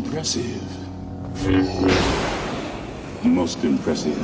Impressive. Most impressive.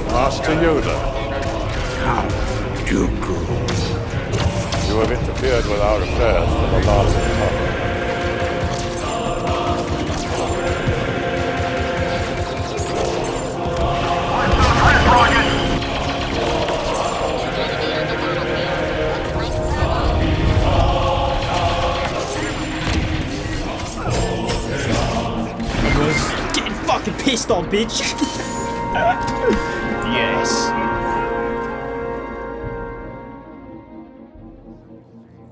Master Yoda. How do good. You have interfered with our affairs for the last time. Getting fucking pissed on, bitch. Yes.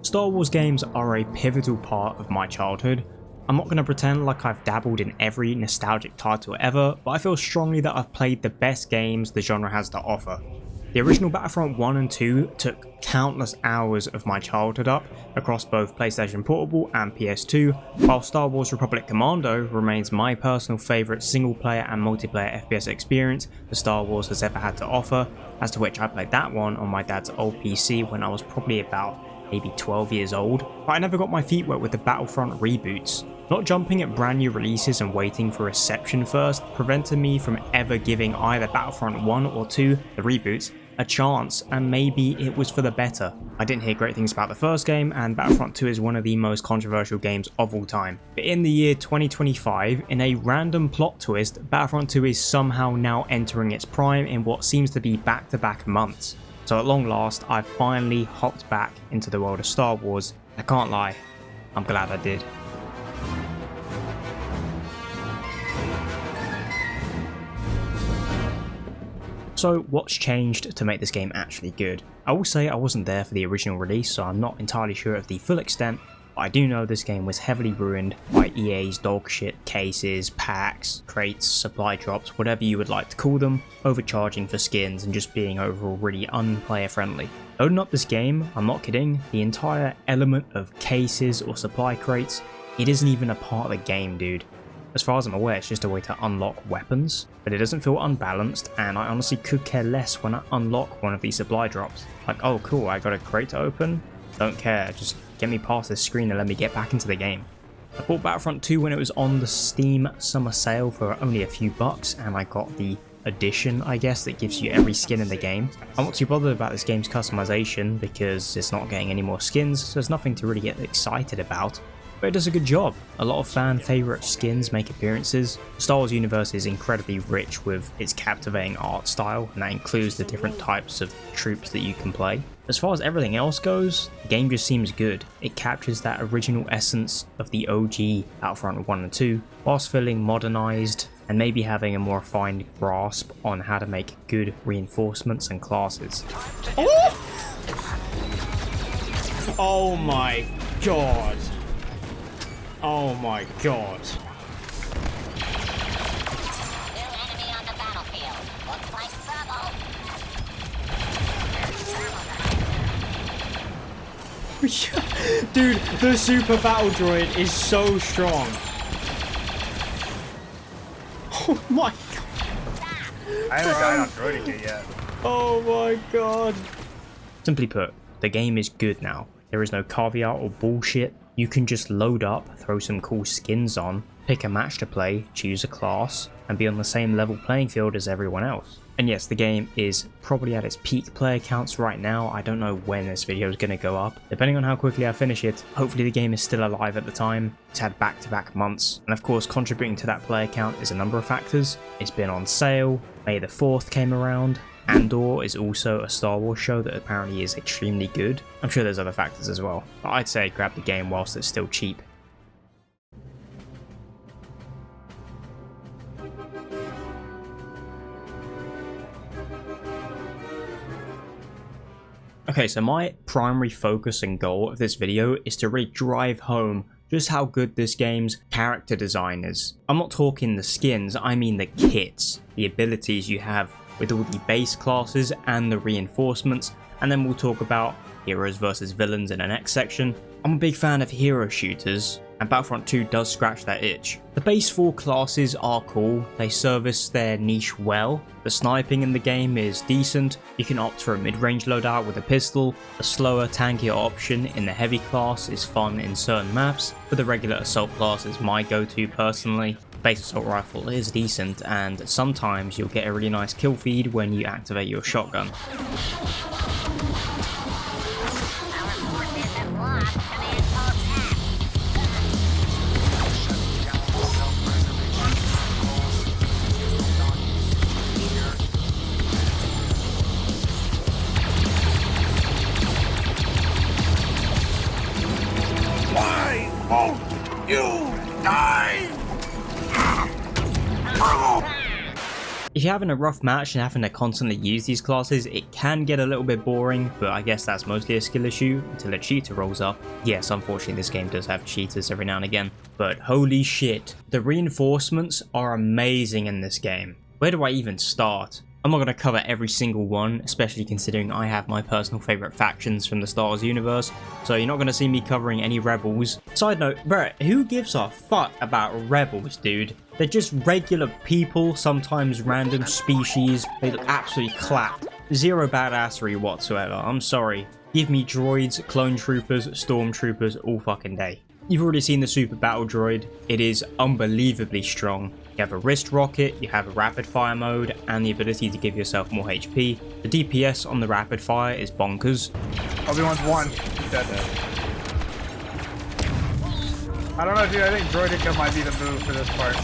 Star Wars games are a pivotal part of my childhood. I'm not going to pretend like I've dabbled in every nostalgic title ever, but I feel strongly that I've played the best games the genre has to offer. The original Battlefront 1 and 2 took countless hours of my childhood up across both PlayStation Portable and PS2, while Star Wars Republic Commando remains my personal favourite single player and multiplayer FPS experience that Star Wars has ever had to offer, as to which I played that one on my dad's old PC when I was probably about maybe 12 years old, but I never got my feet wet with the Battlefront reboots. Not jumping at brand new releases and waiting for reception first prevented me from ever giving either Battlefront 1 or 2, the reboots, a chance, and maybe it was for the better. I didn't hear great things about the first game, and Battlefront 2 is one of the most controversial games of all time. But in the year 2025, in a random plot twist, Battlefront 2 is somehow now entering its prime in what seems to be back-to-back months. So at long last, I've finally hopped back into the world of Star Wars. I can't lie, I'm glad I did. So what's changed to make this game actually good? I will say I wasn't there for the original release, so I'm not entirely sure of the full extent, but I do know this game was heavily ruined by EA's dogshit cases, packs, crates, supply drops, whatever you would like to call them, overcharging for skins and just being overall really unplayer friendly. Loading up this game, I'm not kidding, the entire element of cases or supply crates, it isn't even a part of the game, dude. As far as I'm aware, it's just a way to unlock weapons, but it doesn't feel unbalanced, and I honestly could care less when I unlock one of these supply drops. Like, oh cool, I got a crate to open? Don't care, just get me past this screen and let me get back into the game. I bought Battlefront 2 when it was on the Steam summer sale for only a few bucks, and I got the edition, I guess, that gives you every skin in the game. I'm not too bothered about this game's customization because it's not getting any more skins, so there's nothing to really get excited about. But it does a good job. A lot of fan favourite skins make appearances. The Star Wars universe is incredibly rich with its captivating art style, and that includes the different types of troops that you can play. As far as everything else goes, the game just seems good. It captures that original essence of the OG Battlefront 1 and 2, whilst feeling modernised and maybe having a more refined grasp on how to make good reinforcements and classes. Oh my god. Oh my god. Dude, the super battle droid is so strong. Oh my god. I haven't died on droiding it yet. Oh my god. Simply put, the game is good now. There is no caveat or bullshit. You can just load up, throw some cool skins on, pick a match to play, choose a class, and be on the same level playing field as everyone else. And yes, the game is probably at its peak player counts right now. I don't know when this video is going to go up. Depending on how quickly I finish it, hopefully the game is still alive at the time. It's had back-to-back months. And of course, contributing to that player count is a number of factors. It's been on sale, May the 4th came around, Andor is also a Star Wars show that apparently is extremely good. I'm sure there's other factors as well, but I'd say grab the game whilst it's still cheap. Okay, so my primary focus and goal of this video is to really drive home just how good this game's character design is. I'm not talking the skins, I mean the kits, the abilities you have with all the base classes and the reinforcements, and then we'll talk about heroes versus villains in the next section. I'm a big fan of hero shooters, and Battlefront 2 does scratch that itch. The base 4 classes are cool, they service their niche well. The sniping in the game is decent, you can opt for a mid-range loadout with a pistol. The slower, tankier option in the heavy class is fun in certain maps, but the regular assault class is my go-to personally. Base assault rifle is decent, and sometimes you'll get a really nice kill feed when you activate your shotgun. Why won't you die? If you're having a rough match and having to constantly use these classes, it can get a little bit boring, but I guess that's mostly a skill issue until a cheater rolls up. Yes, unfortunately this game does have cheaters every now and again, but holy shit, the reinforcements are amazing in this game. Where do I even start? I'm not going to cover every single one, especially considering I have my personal favourite factions from the Star Wars universe, so you're not going to see me covering any rebels. Side note, bruh, who gives a fuck about rebels, dude? They're just regular people, sometimes random species. They absolutely clap. Zero badassery whatsoever, I'm sorry. Give me droids, clone troopers, stormtroopers all fucking day. You've already seen the super battle droid. It is unbelievably strong. You have a wrist rocket, you have a rapid fire mode, and the ability to give yourself more HP. The DPS on the rapid fire is bonkers. Obi-Wan's one. He's dead. I don't know, dude. I think Droidica might be the move for this part.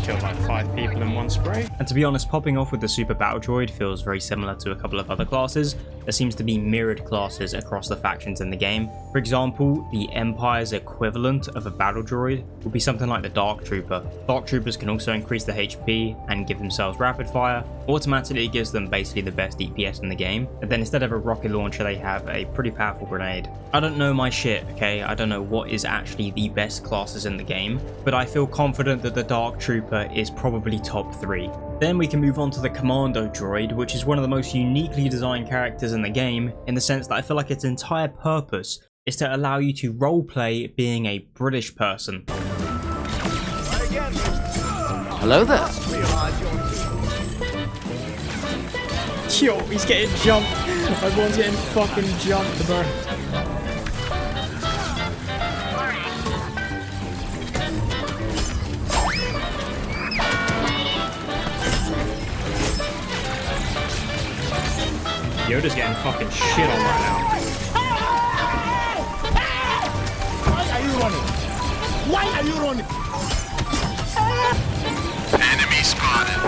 Killed like 5 people in one spray. And to be honest, popping off with the super battle droid feels very similar to a couple of other classes. There seems to be mirrored classes across the factions in the game. For example, the Empire's equivalent of a battle droid would be something like the Dark Trooper. Dark Troopers can also increase the HP and give themselves rapid fire. Automatically it gives them basically the best DPS in the game. And then instead of a rocket launcher, they have a pretty powerful grenade. I don't know my shit, okay? I don't know what is actually the best classes in the game, but I feel confident that the Dark Trooper is probably top 3. Then we can move on to the Commando droid, which is one of the most uniquely designed characters in the game, in the sense that I feel like its entire purpose is to allow you to roleplay being a British person. Hello there. Yo, he's getting jumped. Everyone's getting fucking jumped, bro. Yoda's getting fucking shit on right now. Why are you running? Why are you running? Enemy spotted.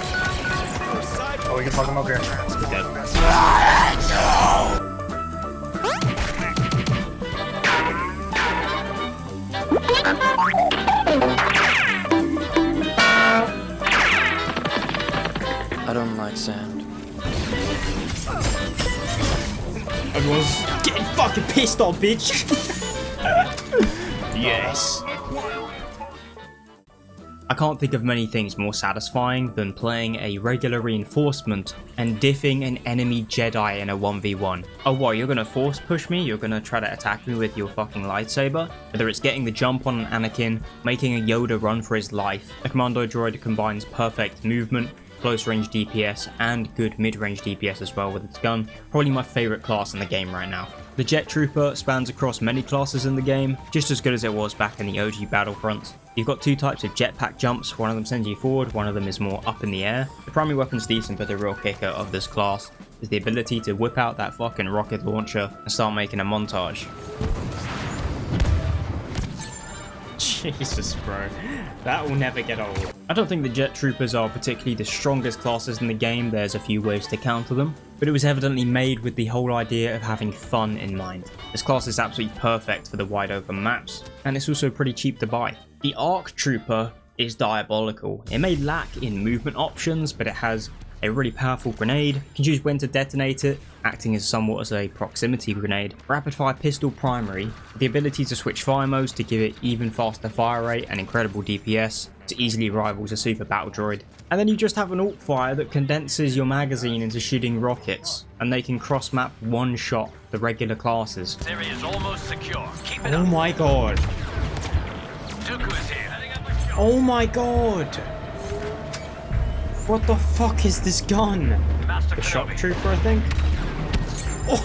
Oh, we can fuck him up here. He's dead. I don't like sand. Everyone's getting fucking pissed off, bitch. Yes. I can't think of many things more satisfying than playing a regular reinforcement and diffing an enemy Jedi in a 1v1. Oh what, you're gonna force push me? You're gonna try to attack me with your fucking lightsaber? Whether it's getting the jump on an Anakin, making a Yoda run for his life, a Commando droid combines perfect movement, close range DPS, and good mid-range DPS as well with its gun. Probably my favourite class in the game right now. The Jet Trooper spans across many classes in the game, just as good as it was back in the OG Battlefront. You've got 2 types of jetpack jumps, one of them sends you forward, one of them is more up in the air. The primary weapon's decent, but the real kicker of this class is the ability to whip out that fucking rocket launcher and start making a montage. Jesus, bro. That will never get old. I don't think the Jet Troopers are particularly the strongest classes in the game. There's a few ways to counter them, but it was evidently made with the whole idea of having fun in mind. This class is absolutely perfect for the wide open maps, and it's also pretty cheap to buy. The Arc Trooper is diabolical. It may lack in movement options, but it has a really powerful grenade. You can choose when to detonate it, acting as somewhat as a proximity grenade. Rapid fire pistol primary, the ability to switch fire modes to give it even faster fire rate and incredible DPS to easily rivals a super battle droid. And then you just have an alt fire that condenses your magazine into shooting rockets, and they can cross map one shot the regular classes. This area is almost secure. Keep it Oh up. my god. Dooku is here. Oh my god. What the fuck is this gun? Master The shock Kenobi. trooper, I think. Oh.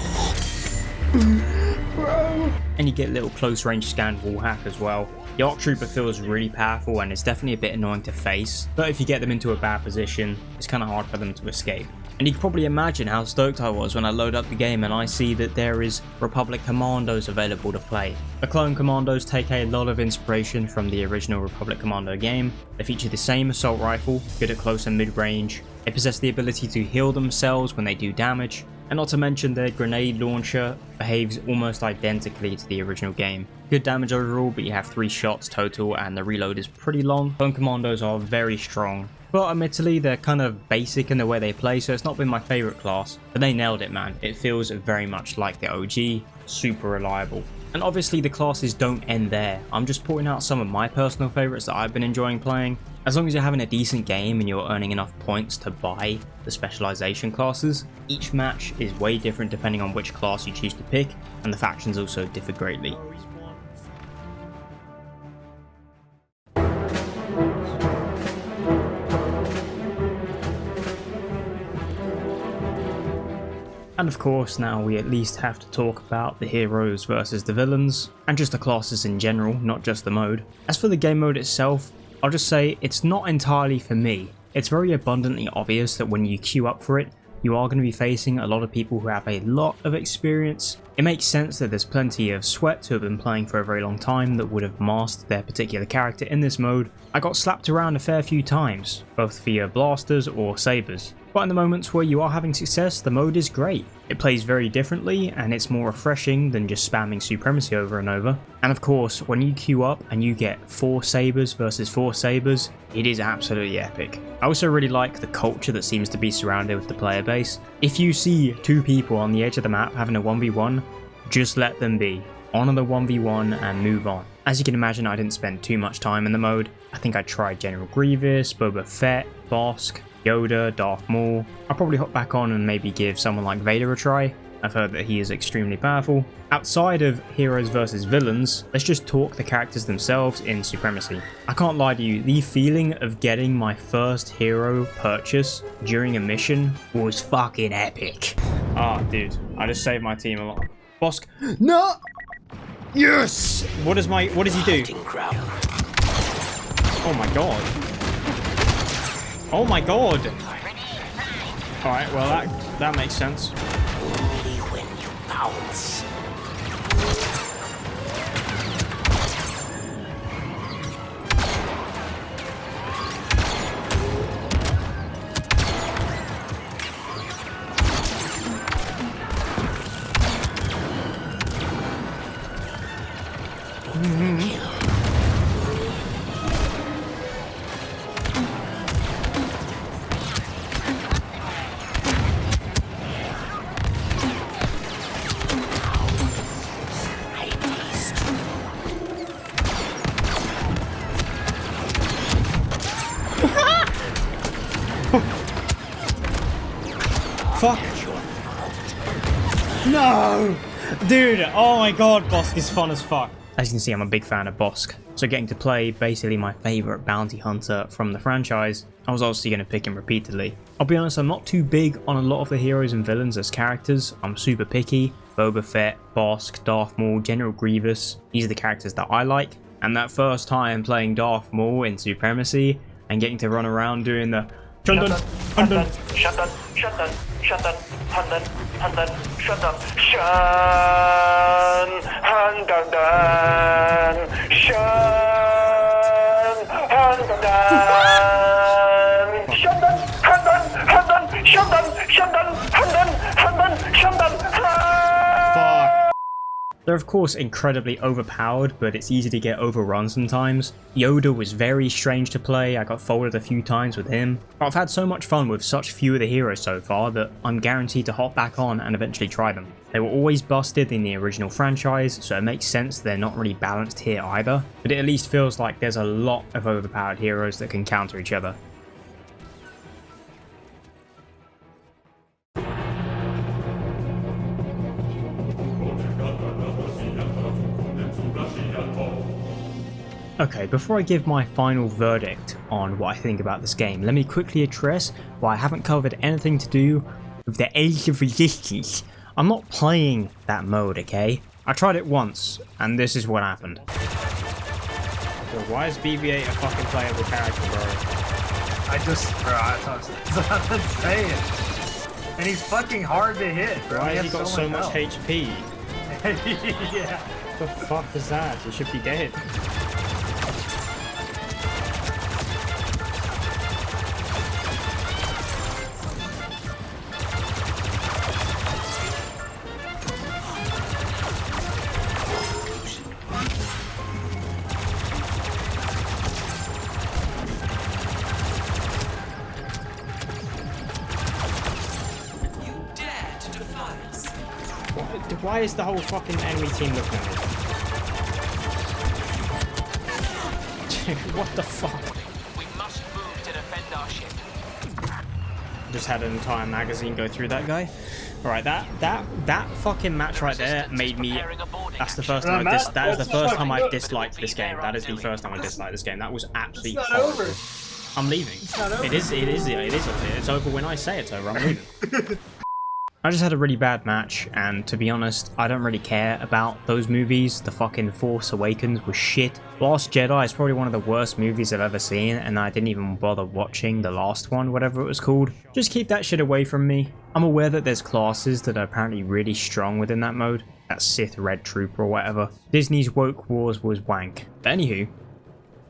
Bro. And you get a little close range scan wall hack as well. The ARC Trooper feels really powerful and it's definitely a bit annoying to face, but if you get them into a bad position, it's kind of hard for them to escape. And you can probably imagine how stoked I was when I load up the game and I see that there is Republic Commandos available to play. The Clone Commandos take a lot of inspiration from the original Republic Commando game. They feature the same assault rifle, good at close and mid-range. They possess the ability to heal themselves when they do damage, and not to mention their grenade launcher behaves almost identically to the original game. Good damage overall, but you have 3 shots total and the reload is pretty long. Clone Commandos are very strong, but admittedly they're kind of basic in the way they play, so it's not been my favourite class. But they nailed it, man. It feels very much like the OG, super reliable. And obviously the classes don't end there. I'm just pointing out some of my personal favourites that I've been enjoying playing. As long as you're having a decent game and you're earning enough points to buy the specialization classes, each match is way different depending on which class you choose to pick, and the factions also differ greatly. And of course, now we at least have to talk about the heroes versus the villains, and just the classes in general, not just the mode. As for the game mode itself, I'll just say it's not entirely for me. It's very abundantly obvious that when you queue up for it, you are going to be facing a lot of people who have a lot of experience. It makes sense that there's plenty of sweats who have been playing for a very long time that would have mastered their particular character in this mode. I got slapped around a fair few times, both via blasters or sabers. But in the moments where you are having success, the mode is great. It plays very differently and it's more refreshing than just spamming supremacy over and over. And of course, when you queue up and you get 4 sabers versus 4 sabers, it is absolutely epic. I also really like the culture that seems to be surrounded with the player base. If you see 2 people on the edge of the map having a 1v1, just let them be. Honor the 1v1 and move on. As you can imagine, I didn't spend too much time in the mode. I think I tried General Grievous, Boba Fett, Bosk, Yoda, Darth Maul. I'll probably hop back on and maybe give someone like Vader a try. I've heard that he is extremely powerful. Outside of heroes versus villains, let's just talk the characters themselves in Supremacy. I can't lie to you, the feeling of getting my first hero purchase during a mission was fucking epic. Ah, dude, I just saved my team a lot. Bosk, no! Yes! What does he do? Oh my god. Oh my god! Alright, well that makes sense. Only when you pounce. Fuck. No! Dude, oh my god, Bosk is fun as fuck. As you can see, I'm a big fan of Bosk. So getting to play basically my favourite bounty hunter from the franchise, I was obviously going to pick him repeatedly. I'll be honest, I'm not too big on a lot of the heroes and villains as characters. I'm super picky. Boba Fett, Bosk, Darth Maul, General Grievous. These are the characters that I like. And that first time playing Darth Maul in Supremacy and getting to run around doing the Shundun, Hundun, Shundun, Shundun, Shundun, Hundun, Hundun, Shundun, Shun, Hundun, Shun, Hundun, Shundun, Hundun, Hundun, Shundun, Shundun, Hundun, Hundun, Shundun, Fuck. They're of course incredibly overpowered, but it's easy to get overrun sometimes. Yoda was very strange to play, I got folded a few times with him. But I've had so much fun with such few of the heroes so far that I'm guaranteed to hop back on and eventually try them. They were always busted in the original franchise, so it makes sense they're not really balanced here either, but it at least feels like there's a lot of overpowered heroes that can counter each other. Okay, before I give my final verdict on what I think about this game, let me quickly address why I haven't covered anything to do with the Age of Resistance. I'm not playing that mode, okay? I tried it once, and this is what happened. Bro, why is BB-8 a fucking playable character, bro? That's what I'm saying. And he's fucking hard to hit, bro. Why has he got so much HP? Yeah. What the fuck is that? He should be dead. Why is the whole fucking enemy team looking at me? Dude, what the fuck? We must move to defend our ship. Just had an entire magazine go through that guy. Alright, that fucking match right there made me. That's the first time I've disliked this game. That is the first time I disliked this game. That was absolutely horrible. I'm leaving. It's not over. It is over. It's over when I say it's over. I'm leaving. I just had a really bad match, and to be honest, I don't really care about those movies. The fucking Force Awakens was shit. Last Jedi is probably one of the worst movies I've ever seen, and I didn't even bother watching the last one, whatever it was called. Just keep that shit away from me. I'm aware that there's classes that are apparently really strong within that mode. That Sith Red Trooper or whatever. Disney's woke wars was wank. But anywho,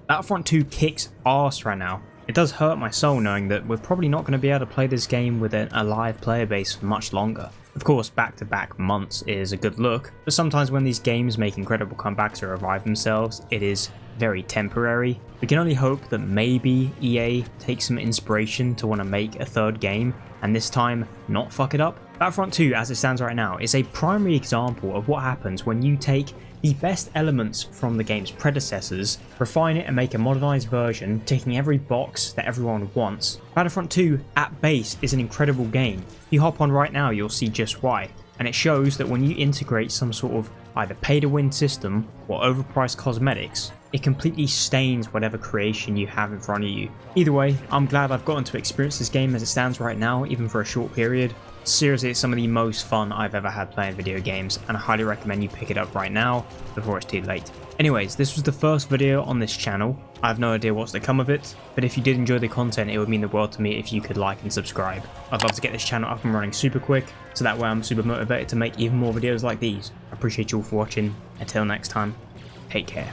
Battlefront 2 kicks ass right now. It does hurt my soul knowing that we're probably not going to be able to play this game with a live player base for much longer. Of course, back-to-back months is a good look, but sometimes when these games make incredible comebacks or revive themselves, it is very temporary. We can only hope that maybe EA takes some inspiration to want to make a third game, and this time not fuck it up. Battlefront 2, as it stands right now, is a primary example of what happens when you take the best elements from the game's predecessors, refine it and make a modernized version, ticking every box that everyone wants. Battlefront 2 at base is an incredible game. If you hop on right now, you'll see just why. And it shows that when you integrate some sort of either pay-to-win system or overpriced cosmetics, it completely stains whatever creation you have in front of you. Either way, I'm glad I've gotten to experience this game as it stands right now, even for a short period. Seriously, it's some of the most fun I've ever had playing video games, and I highly recommend you pick it up right now before it's too late. Anyways, this was the first video on this channel. I have no idea what's to come of it, but if you did enjoy the content, it would mean the world to me if you could like and subscribe. I'd love to get this channel up and running super quick, so that way I'm super motivated to make even more videos like these. I appreciate you all for watching. Until next time, take care.